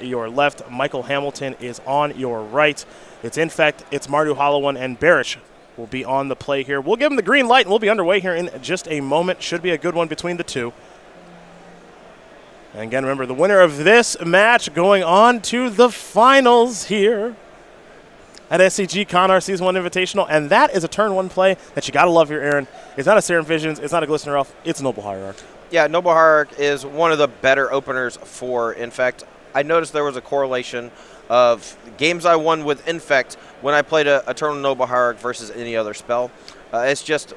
your left. Michael Hamilton is on your right. It's Infect, it's Mardu Hollow1, and Barich will be on the play here. We'll give them the green light, and we'll be underway here in just a moment. Should be a good one between the two. And again, remember, the winner of this match going on to the finals here at SCGCon, our Season 1 Invitational. And that is a turn 1 play that you got to love here, Aaron. It's not a Serum Visions, it's not a Glistener Elf, it's a Noble Hierarch. Yeah, Noble Hierarch is one of the better openers for Infect. I noticed there was a correlation of games I won with Infect when I played a Eternal Noble Hierarch versus any other spell. It's just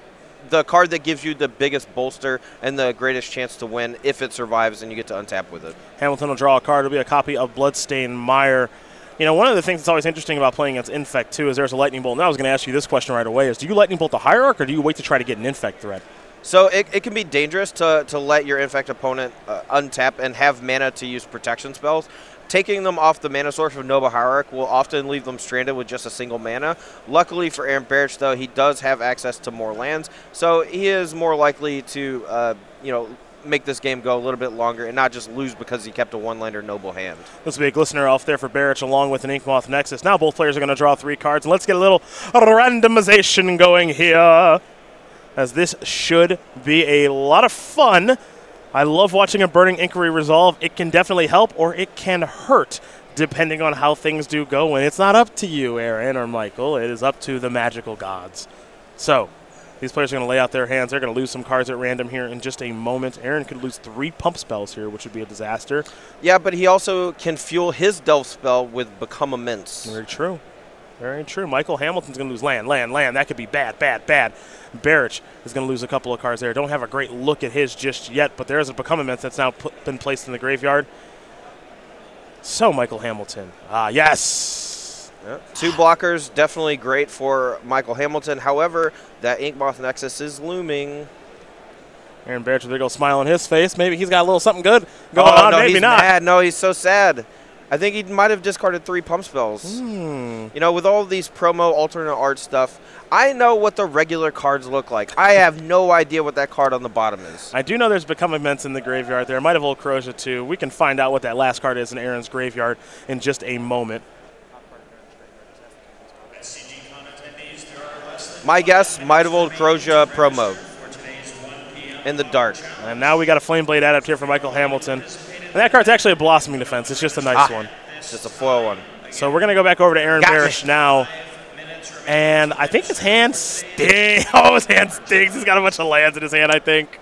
the card that gives you the biggest bolster and the greatest chance to win if it survives and you get to untap with it. Hamilton will draw a card. It'll be a copy of Bloodstained Mire. You know, one of the things that's always interesting about playing against Infect, too, is there's a Lightning Bolt. Now I was going to ask you this question right away, is do you Lightning Bolt the Hierarch, or do you wait to try to get an Infect threat? So it can be dangerous to let your Infect opponent untap and have mana to use protection spells. Taking them off the mana source of Noble Hierarch will often leave them stranded with just a single mana. Luckily for Aaron Barich, though, he does have access to more lands, so he is more likely to, make this game go a little bit longer and not just lose because he kept a one-lander Noble hand. This will be a Glistener Elf there for Barich along with an Inkmoth Nexus. Now both players are going to draw 3 cards, and let's get a little randomization going here, as this should be a lot of fun. I love watching a Burning Inquiry resolve. It can definitely help or it can hurt depending on how things do go. And it's not up to you, Aaron or Michael. It is up to the magical gods. So these players are going to lay out their hands. They're going to lose some cards at random here in just a moment. Aaron could lose 3 pump spells here, which would be a disaster. Yeah, but he also can fuel his Delve spell with Become Immense. Very true. Very true. Michael Hamilton's going to lose land. That could be bad. Barich is going to lose a couple of cards there. Don't have a great look at his just yet, but there is a Become Immense that's now been placed in the graveyard. So, Michael Hamilton. Yes! Yep. 2 blockers, definitely great for Michael Hamilton. However, that Inkmoth Nexus is looming. Aaron Barich with a big old smile on his face. Maybe he's got a little something good going on. No, maybe he's not. Mad. No, he's so sad. I think he might have discarded 3 pump spells. You know, with all these promo alternate art stuff, I know what the regular cards look like. I have no idea what that card on the bottom is. I do know there's Become Immense in the graveyard there. Might have Old Corrosia too. We can find out what that last card is in Aaron's graveyard in just a moment. My guess, might have Old Corrosia promo in the dark. And now we got a Flameblade Adept here for Michael Hamilton. And that card's actually a Blossoming Defense. It's just a nice one. It's just a foil one. So we're going to go back over to Aaron Barich now. And I think his hand stinks. Oh, his hand stinks. He's got a bunch of lands in his hand, I think.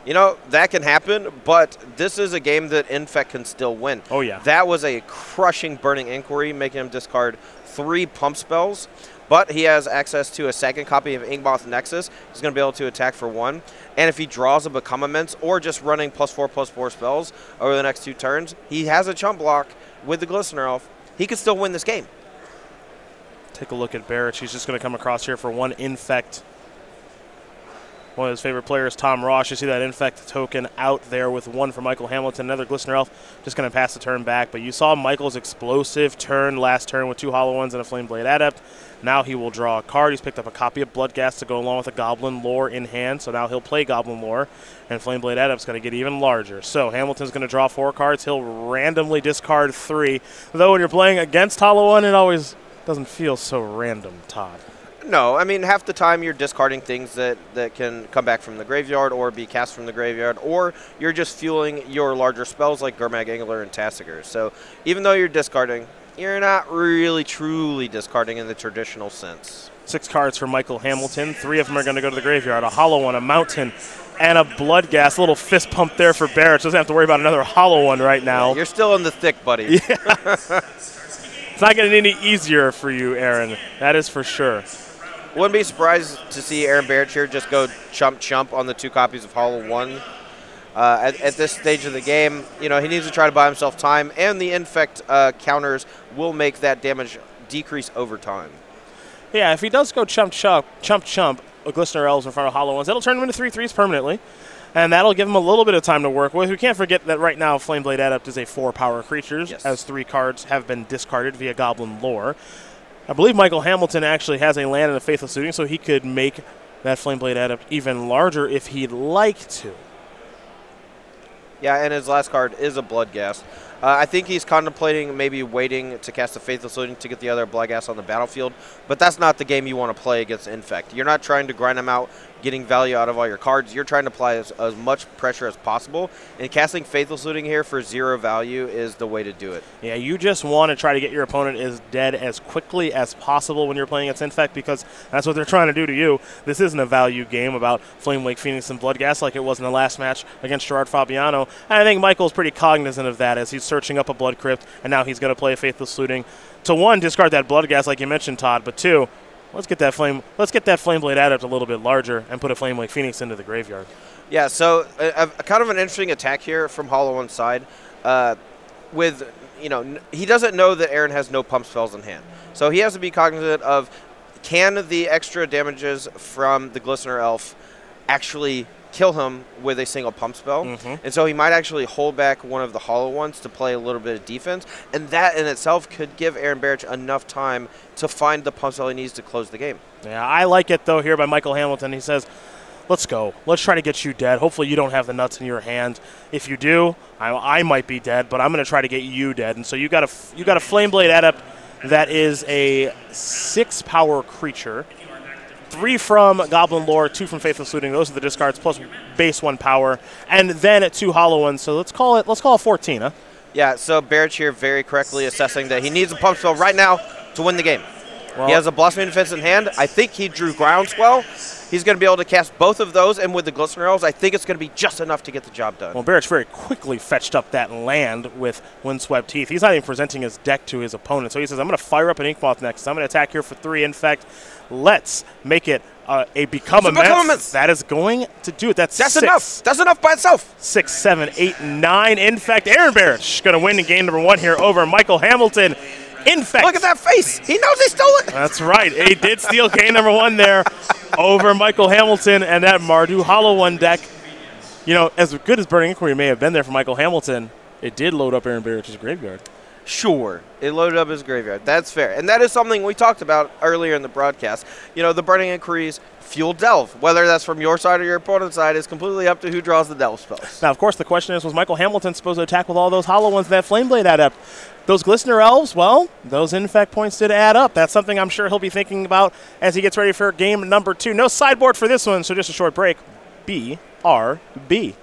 You know, that can happen, but this is a game that Infect can still win. Oh, yeah. That was a crushing Burning Inquiry, making him discard 3 pump spells. But he has access to a second copy of Inkmoth Nexus. He's going to be able to attack for 1. And if he draws a Become Immense or just running +4/+4 spells over the next 2 turns, he has a chump block with the Glistener Elf. He could still win this game. Take a look at Barich. He's just going to come across here for 1 Infect. One of his favorite players, Tom Ross. You see that Infect token out there with 1 for Michael Hamilton. Another Glistener Elf just going to pass the turn back. But you saw Michael's explosive turn last turn with 2 Hollow Ones and a Flameblade Adept. Now he will draw a card. He's picked up a copy of Bloodghast to go along with a Goblin Lore in hand. So now he'll play Goblin Lore, and Flameblade Adept's going to get even larger. So Hamilton's going to draw 4 cards. He'll randomly discard 3. Though when you're playing against Hollow One, it always doesn't feel so random, Todd. No, I mean, half the time you're discarding things that can come back from the graveyard or be cast from the graveyard, or you're just fueling your larger spells like Gurmag Angler and Tassiger. So even though you're discarding, you're not really truly discarding in the traditional sense. 6 cards for Michael Hamilton. 3 of them are going to go to the graveyard. A Hollow One, a Mountain, and a Bloodghast. A little fist pump there for Barich. Doesn't have to worry about another Hollow One right now. Yeah, you're still in the thick, buddy. Yeah. It's not getting any easier for you, Aaron. That is for sure. Wouldn't be surprised to see Aaron Barich here just go chump on the 2 copies of Hollow One. At this stage of the game, you know, he needs to try to buy himself time, and the Infect counters will make that damage decrease over time. Yeah, if he does go chump, a Glistener Elves in front of Hollow Ones, that'll turn him into 3/3s permanently, and that'll give him a little bit of time to work with. We can't forget that right now Flameblade Adept is a 4-power creature, yes, as 3 cards have been discarded via Goblin Lore. I believe Michael Hamilton actually has a land in the Faithless Suiting, so he could make that Flameblade Adept even larger if he'd like to. Yeah, and his last card is a Bloodghast. I think he's contemplating maybe waiting to cast a Faithless Looting to get the other Bloodghast on the battlefield, but that's not the game you want to play against Infect. You're not trying to grind them out, getting value out of all your cards. You're trying to apply as much pressure as possible, and casting Faithless Looting here for 0 value is the way to do it. Yeah, you just want to try to get your opponent as dead as quickly as possible when you're playing against Infect, because that's what they're trying to do to you. This isn't a value game about Flame Wake Phoenix and Bloodghast like it was in the last match against Gerard Fabiano. And I think Michael's pretty cognizant of that as he's searching up a Blood Crypt, and now he's going to play a Faithless Looting to, 1, discard that Bloodghast like you mentioned, Todd, but 2, let's get that Flameblade Adept a little bit larger and put a Flame Wake Phoenix into the graveyard. Yeah, so kind of an interesting attack here from Hollow One's side. He doesn't know that Aaron has no pump spells in hand. So he has to be cognizant of, can the extra damages from the Glistener Elf actually kill him with a single pump spell? And so he might actually hold back one of the Hollow Ones to play a little bit of defense, and that in itself could give Aaron Barich enough time to find the pump spell he needs to close the game. Yeah, I like it, though, here by Michael Hamilton. He says, let's go. Let's try to get you dead. Hopefully you don't have the nuts in your hand. If you do, I might be dead, but I'm going to try to get you dead. And so you got a Flameblade Adept that is a 6-power creature. 3 from Goblin Lore, 2 from Faithless Looting. Those are the discards plus base 1 power, and then 2 Hollow Ones. So let's call it 14, huh? Yeah. So Barich here very correctly assessing that he needs a pump spell right now to win the game. Well, he has a Blossoming Defense in hand. I think he drew Groundswell. He's going to be able to cast both of those, and with the Glistener Elves, I think it's going to be just enough to get the job done. Well, Barich very quickly fetched up that land with Windswept Teeth. He's not even presenting his deck to his opponent, so he says, I'm going to fire up an Inkmoth next. I'm going to attack here for 3 Infect. Let's make it a Become Immense. That is going to do it. That's 6. Enough. That's enough by itself. 6, 7, 8, 9 Infect. Aaron Barich going to win in game number 1 here over Michael Hamilton. Infect. Look at that face. He knows he stole it. That's right. He did steal game number 1 there over Michael Hamilton, and that Mardu Hollow One deck. You know, as good as Burning Inquiry may have been there for Michael Hamilton, it did load up Aaron Barich's graveyard. Sure, it loaded up his graveyard. That's fair. And that is something we talked about earlier in the broadcast. You know, the Burning Inquiries fuel Delve. Whether that's from your side or your opponent's side is completely up to who draws the Delve spells. Now, of course, the question is, was Michael Hamilton supposed to attack with all those Hollow Ones, that Flameblade Adept? Those Glistener Elves, well, those Infect points did add up. That's something I'm sure he'll be thinking about as he gets ready for game number 2. No sideboard for this one, so just a short break. BRB.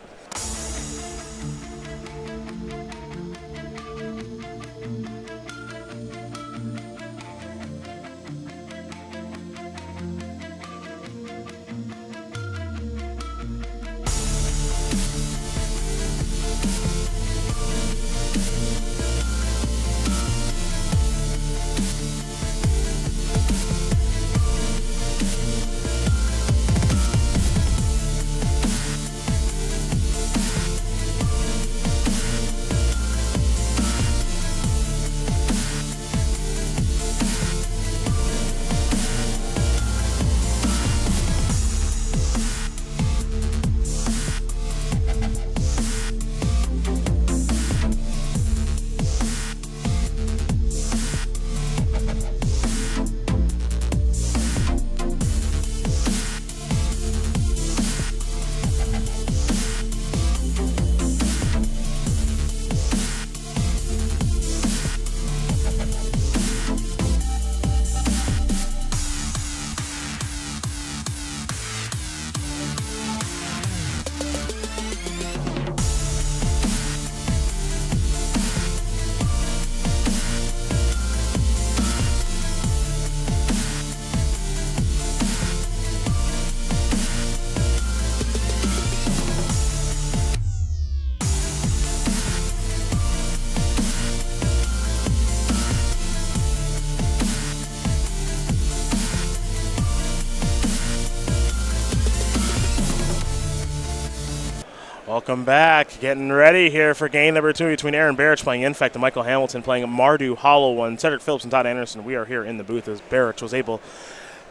Welcome back. Getting ready here for game number 2 between Aaron Barich playing Infect and Michael Hamilton playing Mardu Hollow One. Cedric Phillips and Todd Anderson, we are here in the booth as Barich was able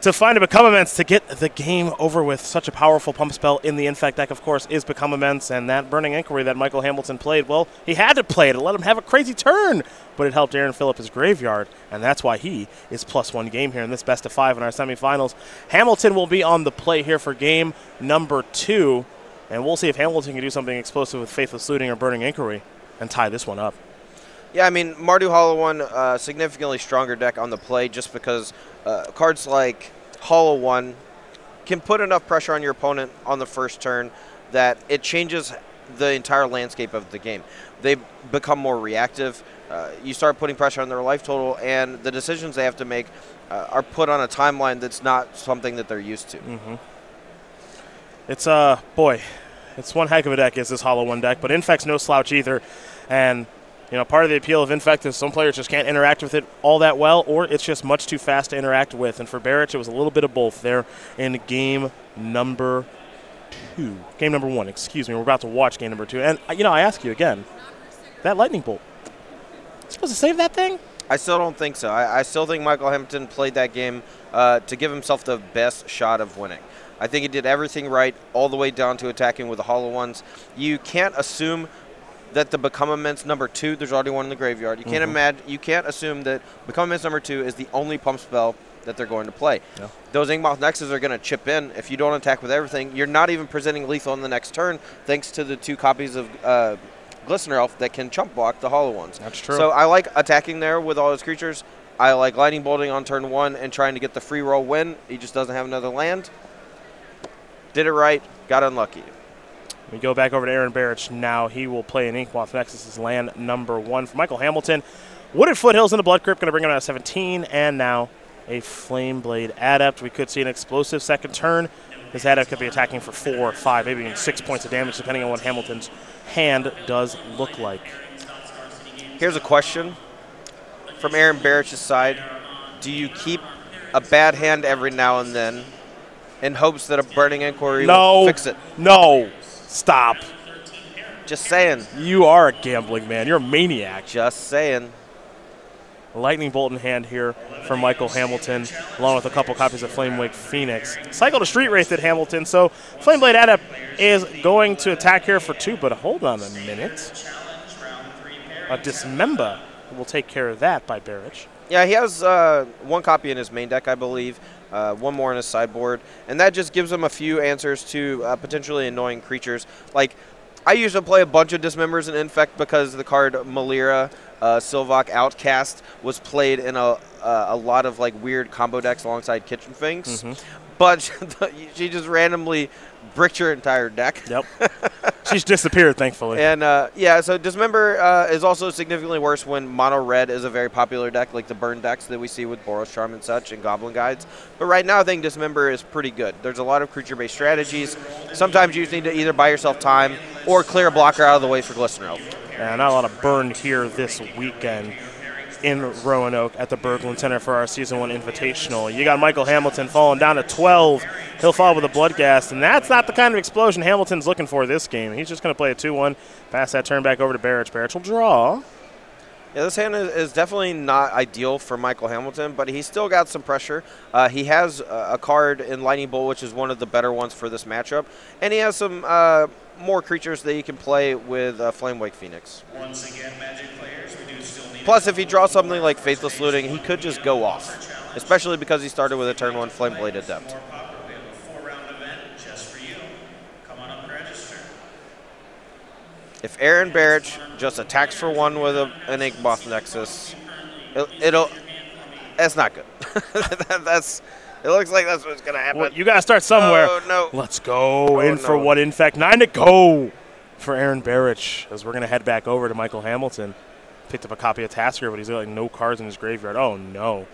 to find a Become Immense to get the game over with. Such a powerful pump spell in the Infect deck, of course, is Become Immense, and that Burning Inquiry that Michael Hamilton played, well, he had to play it. It let him have a crazy turn, but it helped Aaron fill up his graveyard, and that's why he is +1 game here in this best of 5 in our semifinals. Hamilton will be on the play here for game number 2, and we'll see if Hamilton can do something explosive with Faithless Looting or Burning Inquiry and tie this one up. Yeah, I mean, Mardu Hollow One, significantly stronger deck on the play just because cards like Hollow One can put enough pressure on your opponent on the first turn that it changes the entire landscape of the game. They become more reactive. You start putting pressure on their life total, and the decisions they have to make are put on a timeline that's not something that they're used to. Mm-hmm. It's, boy, it's one heck of a deck is this Hollow One deck, but Infect's no slouch either. And, you know, part of the appeal of Infect is some players just can't interact with it all that well, or it's just much too fast to interact with. And for Barich, it was a little bit of both there in game number 2. Game number 1, excuse me. We're about to watch game number 2. And, you know, I ask you again, that Lightning Bolt, supposed to save that thing? I still don't think so. I still think Michael Hamilton played that game to give himself the best shot of winning. I think he did everything right all the way down to attacking with the Hollow Ones. You can't assume that the Become Immense number 2, there's already one in the graveyard. You can't imagine. You can't assume that Become Immense number 2 is the only pump spell that they're going to play. Yeah. Those Inkmoth Nexus are going to chip in. If you don't attack with everything, you're not even presenting lethal on the next turn, thanks to the 2 copies of Glistener Elf that can chump block the Hollow Ones. That's true. So I like attacking there with all his creatures. I like Lightning Bolting on turn 1 and trying to get the free roll win. He just doesn't have another land. Did it right, got unlucky. We go back over to Aaron Barich now. He will play an Inkmoth Nexus as land number 1 for Michael Hamilton. Wooded Foothills into Blood Crypt, going to bring him out of 17, and now a Flameblade Adept. We could see an explosive second turn. This Adept could be attacking for 4 or 5, maybe even 6 points of damage, depending on what Hamilton's hand does look like. Here's a question from Aaron Barich's side. Do you keep a bad hand every now and then in hopes that a Burning Inquiry will fix it? No. Stop. Just saying. You are a gambling man. You're a maniac. Just saying. Lightning Bolt in hand here for Michael Hamilton, along with a couple copies of Flamewake Phoenix. Cycle to Street Wraith at Hamilton, so Flameblade Adept is going to attack here for 2, but hold on a minute. A Dismember will take care of that by Barich. Yeah, he has 1 copy in his main deck, I believe. 1 more in his sideboard, and that just gives him a few answers to potentially annoying creatures. Like, I used to play a bunch of Dismembers in Infect because the card Malira, Sylvok Outcast was played in a lot of like weird combo decks alongside Kitchen Finks. But she just randomly bricked your entire deck. Yep. She's disappeared, thankfully. And, yeah, so Dismember is also significantly worse when Mono Red is a very popular deck, like the burn decks that we see with Boros Charm and such and Goblin Guides. But right now, I think Dismember is pretty good. There's a lot of creature-based strategies. Sometimes you just need to either buy yourself time or clear a blocker out of the way for Glistener Elf. Yeah, not a lot of burn here this weekend in Roanoke at the Berglund Center for our Season 1 Invitational. You got Michael Hamilton falling down to 12. He'll fall with a Bloodghast, and that's not the kind of explosion Hamilton's looking for this game. He's just going to play a 2-1, pass that turn back over to Barich. Barich will draw. Yeah, this hand is definitely not ideal for Michael Hamilton, but he's still got some pressure. He has a card in Lightning Bolt, which is one of the better ones for this matchup, and he has some more creatures that he can play with Flamewake Phoenix. Once again, Magic players, we do still need. Plus, if he draws something like Faithless Looting, he could just go off, especially because he started with a turn 1 Flameblade Adept. If Aaron Barich just attacks for 1 with an Inkmoth Nexus, that's not good. It looks like that's what's going to happen. Well, you got to start somewhere. Oh, no. Let's go for 1 Infect. 9 to go for Aaron Barich as we're going to head back over to Michael Hamilton. Picked up a copy of Tasker, but he's got like no cards in his graveyard. Oh, no.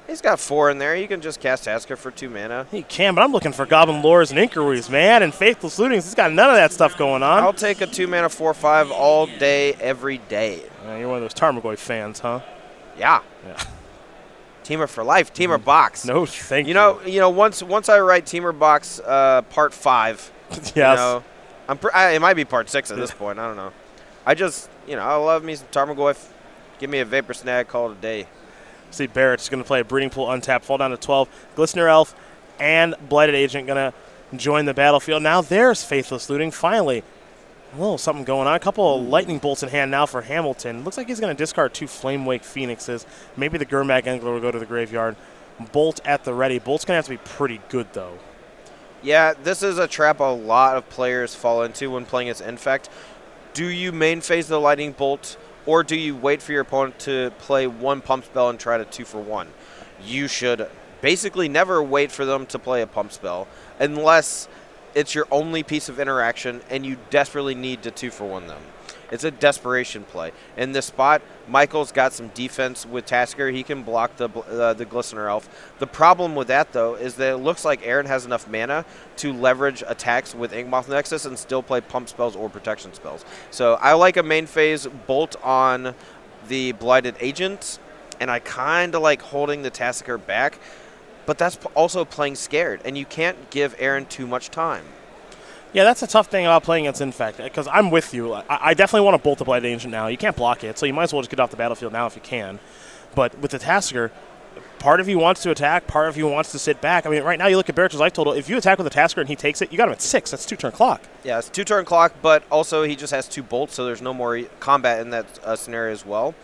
He's got 4 in there. You can just cast Tasker for 2 mana. He can, but I'm looking for Goblin Lures and Inquiries, man, and Faithless Lootings. He's got none of that stuff going on. I'll take a 2 mana 4/5 all day, every day. You're one of those Tarmogoyf fans, huh? Yeah. Teamer for life, Teamer box. No, thank you. You know, once I write Teamer box part 5, yes. You know, it might be part 6 at this point. I don't know. I just, I love me some Tarmogoyf. Give me a Vapor Snag, call it a day. See, Barrett's going to play a Breeding Pool untap, fall down to 12. Glistener Elf and Blighted Agent going to join the battlefield. Now there's Faithless Looting. Finally, a little something going on. A couple of Lightning Bolts in hand now for Hamilton. Looks like he's going to discard 2 Flamewake Phoenixes. Maybe the Gurmag Angler will go to the graveyard. Bolt at the ready. Bolt's going to have to be pretty good, though. Yeah, this is a trap a lot of players fall into when playing as Infect. Do you main phase the Lightning Bolt, or do you wait for your opponent to play one pump spell and try to 2-for-1? You should basically never wait for them to play a pump spell unless it's your only piece of interaction and you desperately need to 2-for-1 them. It's a desperation play. In this spot, Michael's got some defense with Tasker. He can block the Glistener Elf. The problem with that, though, is that it looks like Aaron has enough mana to leverage attacks with Inkmoth Nexus and still play pump spells or protection spells. So I like a main phase bolt on the Blighted Agent, and I kind of like holding the Tasker back, but that's also playing scared, and you can't give Aaron too much time. Yeah, that's a tough thing about playing against Infect, because I'm with you. I definitely want to bolt the Blighted Agent now. You can't block it, so you might as well just get off the battlefield now if you can. But with the Tasker, part of you wants to attack, part of you wants to sit back. I mean, right now you look at Barich's life total. If you attack with a Tasker and he takes it, you got him at 6. That's 2-turn clock. Yeah, it's 2-turn clock, but also he just has 2 bolts, so there's no more combat in that scenario as well.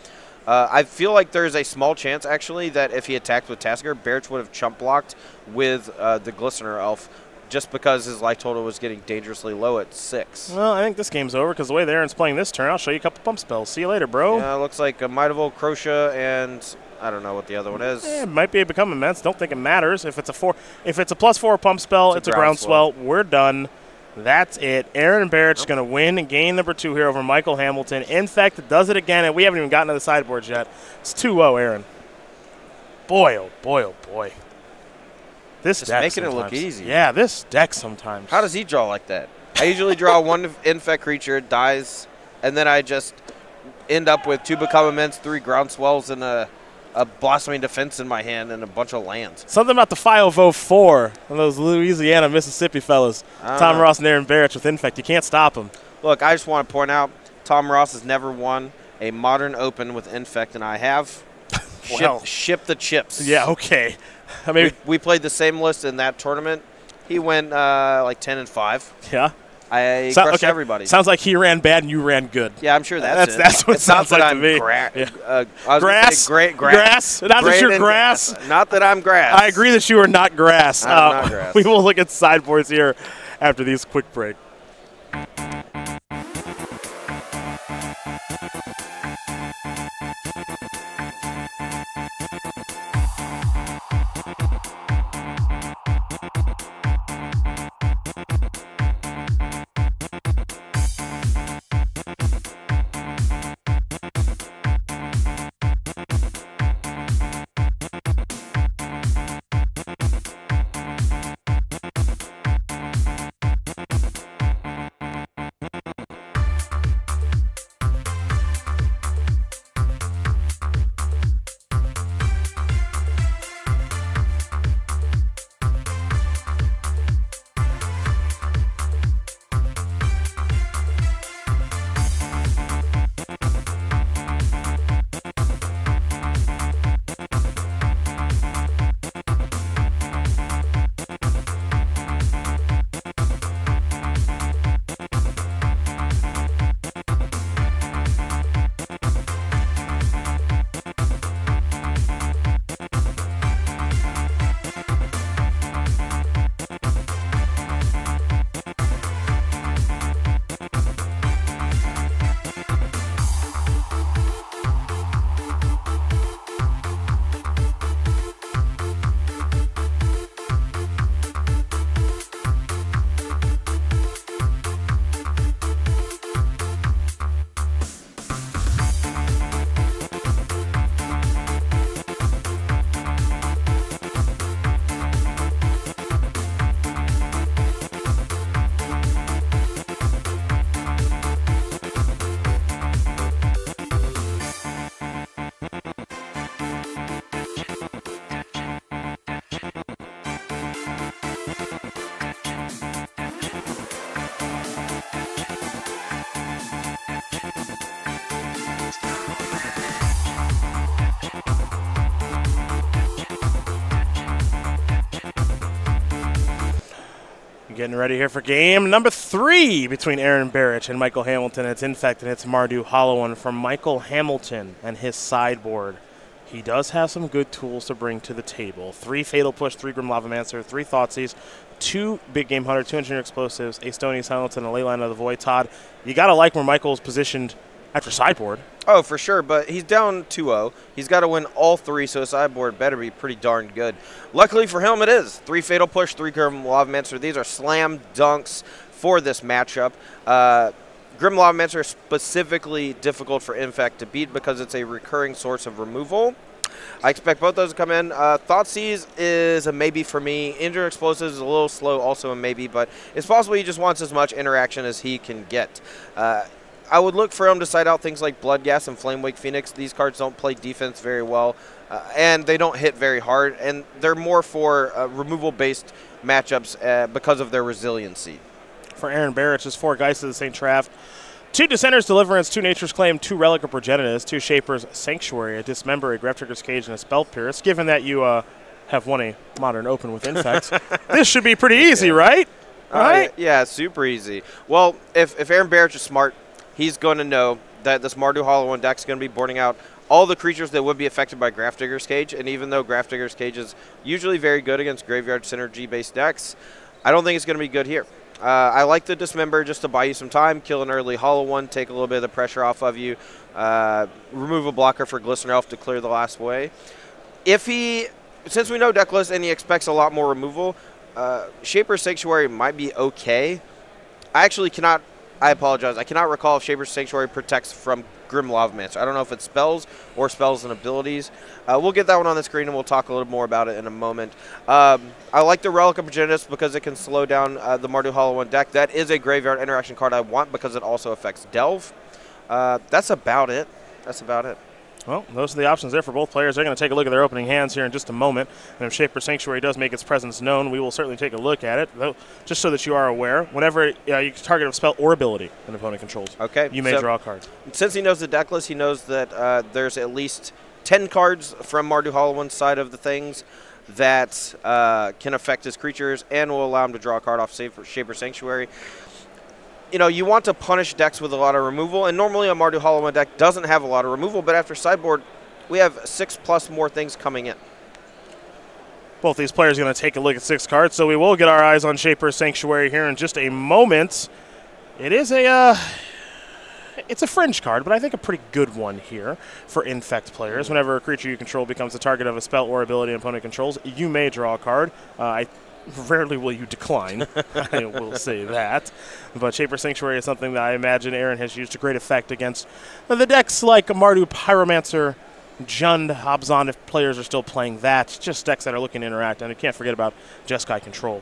I feel like there's a small chance, actually, that if he attacked with Tasker, Barich would have chump blocked with the Glistener Elf, just because his life total was getting dangerously low at 6. Well, I think this game's over because the way the Aaron's playing this turn, I'll show you a couple pump spells. See you later, bro. Yeah, it looks like a Might of Old Crochet and I don't know what the other one is. It might be a Become Immense. Don't think it matters. If it's a +4 pump spell, it's a Groundswell. We're done. That's it. Aaron Barich is going to win game number 2 here over Michael Hamilton. Infect does it again, and we haven't even gotten to the sideboards yet. It's 2-0, Aaron. Boy, oh boy, oh boy. This just deck making sometimes. It look easy. Yeah, this deck sometimes. How does he draw like that? I usually draw 1 Infect creature, it dies, and then I just end up with 2 Become Immense, 3 Groundswells, and a Blossoming Defense in my hand and a bunch of lands. Something about the 504 and those Louisiana, Mississippi fellas. Tom Ross and Aaron Barich with Infect. You can't stop them. Look, I just want to point out, Tom Ross has never won a Modern Open with Infect, and I have. Well, ship the chips. Yeah, okay. I mean, we played the same list in that tournament. He went like 10-5. Yeah. I crushed everybody. Sounds like he ran bad and you ran good. Yeah, I'm sure that's it. That's what it sounds like to me. Grass? Grass? Not that you're grass? Not that I'm grass. I agree that you are not grass. I'm not grass. We will look at sideboards here after these quick break. Getting ready here for game number 3 between Aaron Barich and Michael Hamilton. It's Infect and it's Mardu Hollow One from Michael Hamilton and his sideboard. He does have some good tools to bring to the table. 3 Fatal Push, 3 Grim Lavamancer, 3 Thoughtseize, 2 Big Game Hunter, 2 Engineer Explosives, a Stony Silence, and a Leyline of the Void. Todd, you got to like where Michael's positioned After sideboard. Oh, for sure, but he's down 2-0. He's got to win all 3, so his sideboard better be pretty darn good. Luckily for him, it is. 3 Fatal Push, 3 Grim Lavamancer. These are slam dunks for this matchup. Grim Lavamancer is specifically difficult for Infect to beat because it's a recurring source of removal. I expect both those to come in. Thoughtseize is a maybe for me. Injure Explosives is a little slow, also a maybe, but it's possible he just wants as much interaction as he can get. I would look for him to side out things like Bloodgas and Flamewake Phoenix. These cards don't play defense very well, and they don't hit very hard, and they're more for removal-based matchups because of their resiliency. For Aaron Barich, is 4 Geist of the St. Trav, 2 Descenders Deliverance, 2 Nature's Claim, 2 Relic of Progenitus, 2 Shaper's Sanctuary, a Dismember, a Grafdigger's Cage, and a Spell Pierce. Given that you have won a Modern Open with Infect, this should be pretty easy, right? Right? Yeah, super easy. Well, if Aaron Barich is smart, he's going to know that this Mardu Hollow One deck is going to be boarding out all the creatures that would be affected by Grafdigger's Cage. And even though Grafdigger's Cage is usually very good against graveyard synergy-based decks, I don't think it's going to be good here. I like the Dismember just to buy you some time, kill an early Hollow One, take a little bit of the pressure off of you, remove a blocker for Glistener Elf to clear the last way. Since we know decklist and he expects a lot more removal, Shaper's Sanctuary might be okay. I apologize. I cannot recall if Shaper's Sanctuary protects from Grim Lavamancer. I don't know if it's spells or spells and abilities. We'll get that one on the screen, and we'll talk a little more about it in a moment. I like the Relic of Progenitus because it can slow down the Mardu Hollow One deck. That is a graveyard interaction card I want because it also affects Delve. That's about it. Well, those are the options there for both players. They're going to take a look at their opening hands here in just a moment. And if Shaper's Sanctuary does make its presence known, we will certainly take a look at it. Though, just so that you are aware, whenever you target a spell or ability an opponent controls, you may draw a card. Since he knows the deck list, he knows that there's at least 10 cards from Mardu Hollow One's side of the things that can affect his creatures and will allow him to draw a card off Shaper's Sanctuary. You know, you want to punish decks with a lot of removal, and normally a Mardu Hollow One deck doesn't have a lot of removal, but after sideboard, we have 6+ more things coming in. Both these players are going to take a look at 6 cards, so we will get our eyes on Shaper's Sanctuary here in just a moment. It is it's a fringe card, but I think a pretty good one here for Infect players. Whenever a creature you control becomes the target of a spell or ability an opponent controls, you may draw a card. Rarely will you decline, I will say that. But Shaper's Sanctuary is something that I imagine Aaron has used to great effect against the decks like Mardu Pyromancer, Jund, Abzan, if players are still playing that. Just decks that are looking to interact, and you can't forget about Jeskai Control.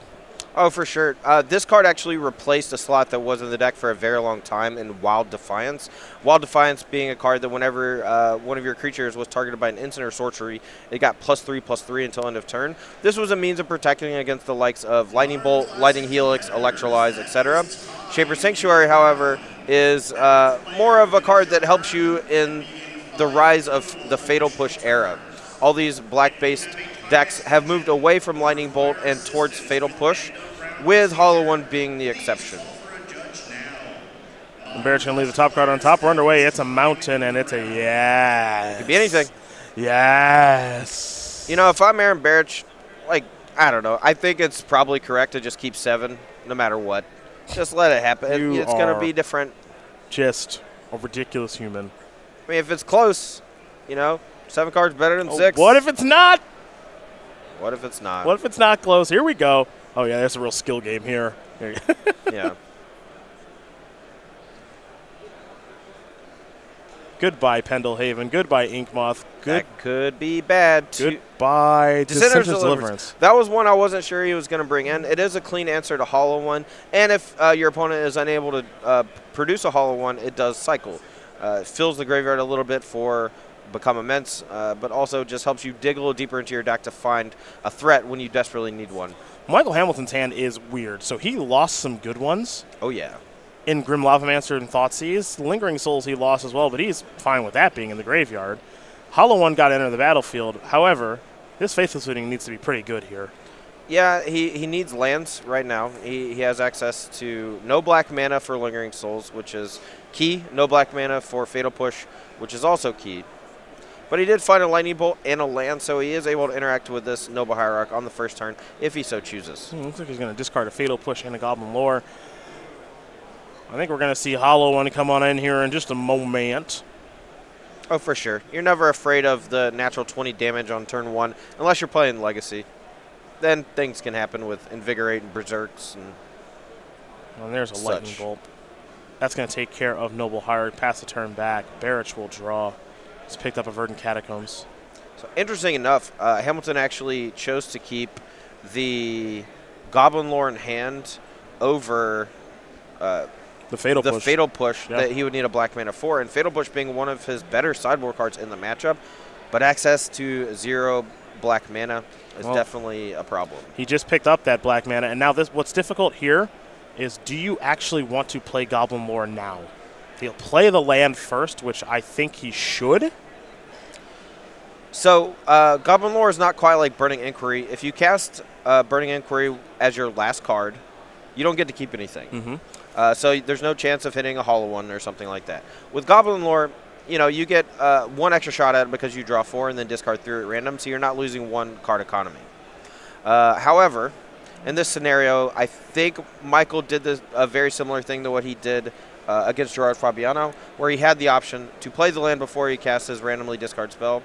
Oh, for sure. This card actually replaced a slot that was in the deck for a very long time in Wild Defiance. Wild Defiance being a card that whenever one of your creatures was targeted by an instant or sorcery, it got +3/+3 until end of turn. This was a means of protecting against the likes of Lightning Bolt, Lightning Helix, Electrolyze, etc. Shaper's Sanctuary, however, is more of a card that helps you in the rise of the Fatal Push era. All these black-based decks have moved away from Lightning Bolt and towards Fatal Push, with Hollow One being the exception. Barich going to leave the top card on top. We're underway. It's a mountain, and it's a yes. It could be anything. Yes. You know, if I'm Aaron Barich, I don't know. I think it's probably correct to just keep 7 no matter what. Just let it happen. It's going to be different. Just a ridiculous human. I mean, if it's close, 7 cards better than 6. What if it's not? What if it's not? What if it's not close? Here we go. Oh, yeah, there's a real skill game here. Yeah. Goodbye, Pendlehaven. Goodbye, Inkmoth. That could be bad. Goodbye, Descenders Deliverance. That was one I wasn't sure he was going to bring in. It is a clean answer to Hollow One. And if your opponent is unable to produce a Hollow One, it does cycle. It fills the graveyard a little bit for Become Immense, but also just helps you dig a little deeper into your deck to find a threat when you desperately need one. Michael Hamilton's hand is weird. So he lost some good ones. Oh, yeah. In Grim Lavamancer and Thoughtseize. Lingering Souls he lost as well, but he's fine with that being in the graveyard. Hollow One got to enter the battlefield. However, this Faithless Looting needs to be pretty good here. Yeah, he needs lands right now. He has access to no black mana for Lingering Souls, which is key. No black mana for Fatal Push, which is also key. But he did find a Lightning Bolt and a land, so he is able to interact with this Noble Hierarch on the first turn if he so chooses. Looks like he's going to discard a Fatal Push and a Goblin Lore. I think we're going to see Hollow One come on in here in just a moment. Oh, for sure. You're never afraid of the natural 20 damage on turn 1, unless you're playing Legacy. Then things can happen with Invigorate and Berserks. And there's a Lightning Bolt. That's going to take care of Noble Hierarch. Pass the turn back. Barich will draw. He's picked up a Verdant Catacombs. So interesting enough, Hamilton actually chose to keep the Goblin Lore in hand over the Fatal Push that he would need a black mana for, and Fatal Push being one of his better sideboard cards in the matchup, but access to 0 black mana is definitely a problem. He just picked up that black mana, and now what's difficult here is, do you actually want to play Goblin Lore now? He'll play the land first, which I think he should. So Goblin Lore is not quite like Burning Inquiry. If you cast Burning Inquiry as your last card, you don't get to keep anything. So there's no chance of hitting a Hollow One or something like that. With Goblin Lore, you get 1 extra shot at it because you draw 4 and then discard 3 at random, so you're not losing 1 card economy. However, in this scenario, I think Michael did a very similar thing to what he did against Gerard Fabiano, where he had the option to play the land before he casts his randomly discard spell,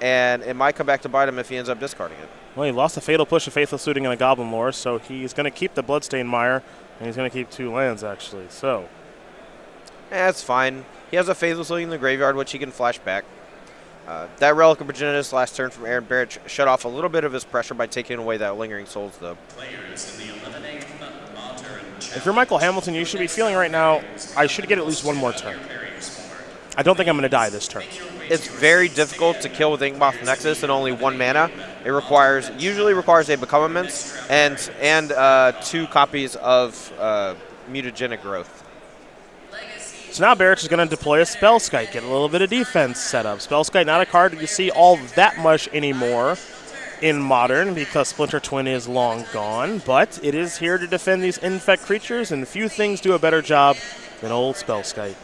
and it might come back to bite him if he ends up discarding it. Well, he lost a Fatal Push, a Faithless Looting, and a Goblin Lore, so he's going to keep the Bloodstained Mire, and he's going to keep 2 lands, actually. So that's fine. He has a Faithless Looting in the graveyard, which he can flash back. That Relic of Progenitus last turn from Aaron Barich shut off a little bit of his pressure by taking away that Lingering Souls, though. If you're Michael Hamilton, you should be feeling right now, I should get at least 1 more turn. I don't think I'm going to die this turn. It's very difficult to kill with Inkmoth Nexus and only 1 mana. It usually requires a Become Immense and 2 copies of Mutagenic Growth. So now Barich is going to deploy a Spellskite, get a little bit of defense set up. Spellskite, not a card you see all that much anymore in Modern because Splinter Twin is long gone, but it is here to defend these Infect creatures, and few things do a better job than old Spellskite.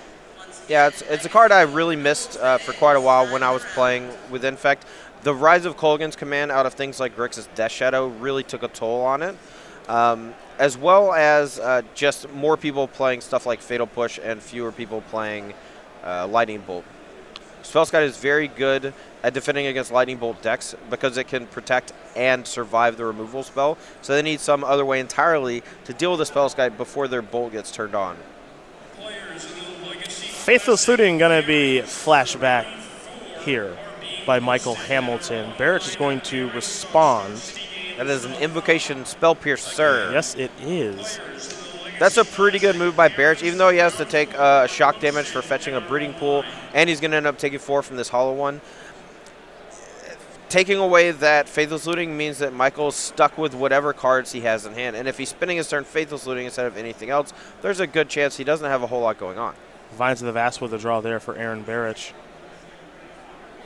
Yeah, it's a card I really missed for quite a while when I was playing with Infect. The Rise of Kolaghan's command out of things like Grixis Death Shadow really took a toll on it, as well as just more people playing stuff like Fatal Push and fewer people playing Lightning Bolt. Spellskite is very good at defending against Lightning Bolt decks because it can protect and survive the removal spell, so they need some other way entirely to deal with the Spellskite before their Bolt gets turned on. Faithless Looting going to be flashback here by Michael Hamilton. Barich is going to respond. That is an Invocation Spell Piercer. Yes, it is. That's a pretty good move by Barich, even though he has to take shock damage for fetching a Breeding Pool, and he's going to end up taking 4 from this Hollow One. Taking away that Faithless Looting means that Michael's stuck with whatever cards he has in hand, and if he's spending his turn Faithless Looting instead of anything else, there's a good chance he doesn't have a whole lot going on. Vines of the Vast with a draw there for Aaron Barich.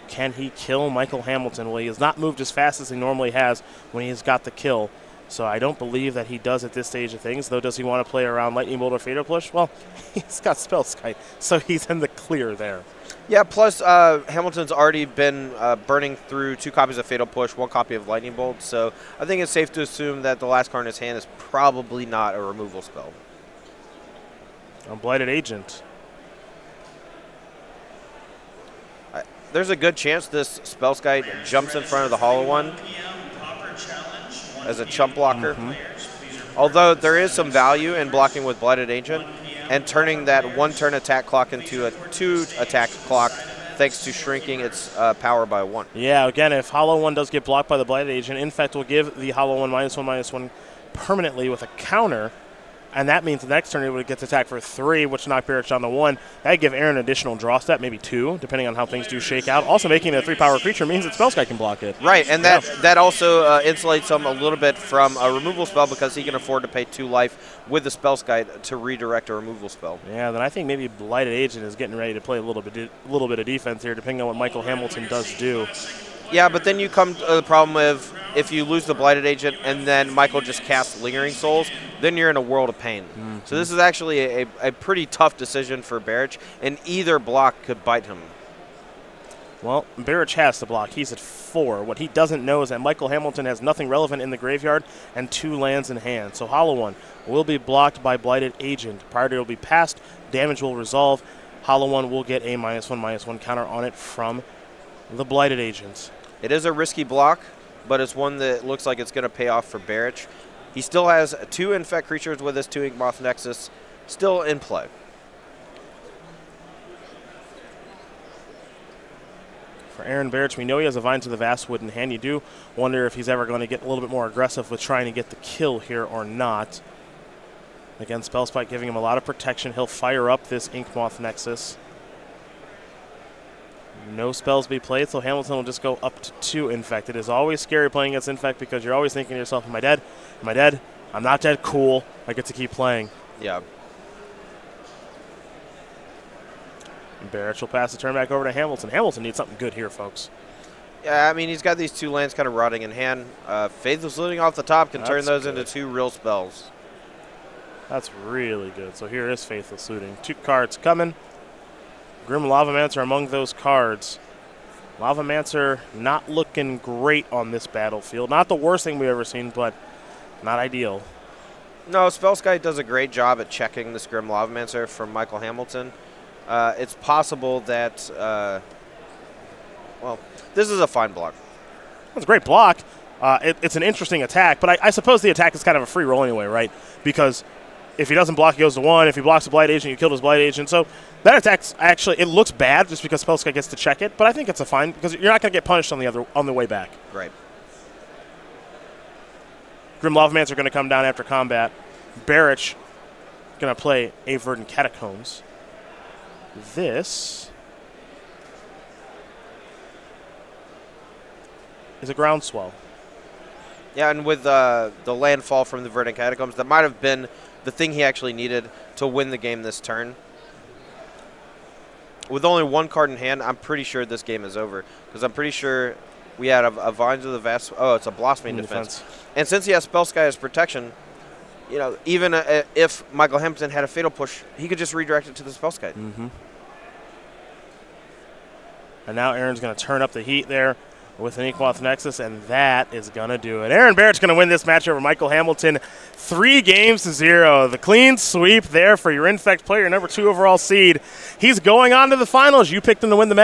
Can he kill Michael Hamilton? Well, he has not moved as fast as he normally has when he's got the kill. So I don't believe that he does at this stage of things, though. Does he want to play around Lightning Bolt or Fatal Push? Well, he's got Spellskite, so he's in the clear there. Yeah, plus Hamilton's already been burning through 2 copies of Fatal Push, 1 copy of Lightning Bolt, so I think it's safe to assume that the last card in his hand is probably not a removal spell. A Blighted Agent. There's a good chance this Spellskite jumps in front of the Hollow One as a chump blocker. Although there is some value in blocking with Blighted Agent and turning that 1-turn attack clock into a 2-attack clock thanks to shrinking its power by 1. Yeah, again, if Hollow One does get blocked by the Blighted Agent, Infect will give the Hollow One -1/-1 permanently with a counter. And that means the next turn it would get to attack for 3, which knocked Barich down to 1. That would give Aaron an additional draw step, maybe 2, depending on how things do shake out. Also making it a 3-power creature means that Spellskite can block it. Right, and that also insulates him a little bit from a removal spell because he can afford to pay 2 life with the Spellskite to redirect a removal spell. Yeah, then I think maybe Blighted Agent is getting ready to play a little bit of defense here, depending on what Michael Hamilton does do. Yeah, but then you come to the problem of if you lose the Blighted Agent and then Michael just casts Lingering Souls, then you're in a world of pain. So this is actually a pretty tough decision for Barich, and either block could bite him. Well, Barich has to block. He's at 4. What he doesn't know is that Michael Hamilton has nothing relevant in the graveyard and 2 lands in hand. So Hollow One will be blocked by Blighted Agent. Priority will be passed. Damage will resolve. Hollow One will get a -1/-1 counter on it from the Blighted Agent. It is a risky block, but it's one that looks like it's going to pay off for Barich. He still has 2 Infect creatures with his 2 Inkmoth Nexus still in play. For Aaron Barich, we know he has a Vine to the Vastwood in hand. You do wonder if he's ever going to get a little bit more aggressive with trying to get the kill here or not. Again, Spellspike giving him a lot of protection. He'll fire up this Inkmoth Nexus. No spells be played, so Hamilton will just go up to 2 Infect. It is always scary playing against Infect because you're always thinking to yourself, am I dead? Am I dead? I'm not dead. Cool. I get to keep playing. Yeah. Barich will pass the turn back over to Hamilton. Hamilton needs something good here, folks. Yeah, I mean, he's got these 2 lands kind of rotting in hand. Faithless Looting off the top can turn those into 2 real spells. That's really good. So here is Faithless Looting. 2 cards coming. Grim Lavamancer among those cards. Lavamancer not looking great on this battlefield. Not the worst thing we've ever seen, but not ideal. No, Spellskite does a great job at checking this Grim Lavamancer from Michael Hamilton. It's possible that, well, this is a fine block. It's a great block. It's an interesting attack, but I suppose the attack is kind of a free roll anyway, right? Because if he doesn't block, he goes to 1. If he blocks the Blight Agent, you killed his Blight Agent. So that attack's actually, it looks bad just because Spellskite gets to check it, but I think it's a fine because you're not going to get punished on the way back. Right. Grim Lavamancer going to come down after combat. Barich going to play a Verdant Catacombs. This is a Groundswell. Yeah, and with the landfall from the Verdant Catacombs, that might have been the thing he actually needed to win the game this turn. With only 1 card in hand, I'm pretty sure this game is over. Because I'm pretty sure we had a Vines of the Vast... Oh, it's a Blossoming Defense. And since he has Spellskite as protection, you know, even if Michael Hamilton had a Fatal Push, he could just redirect it to the Spellskite. Mm-hmm. And now Aaron's going to turn up the heat there with an Inkmoth Nexus, and that is going to do it. Aaron Barrich's going to win this match over Michael Hamilton 3-0. The clean sweep there for your Infect player, number 2 overall seed. He's going on to the finals. You picked him to win the match.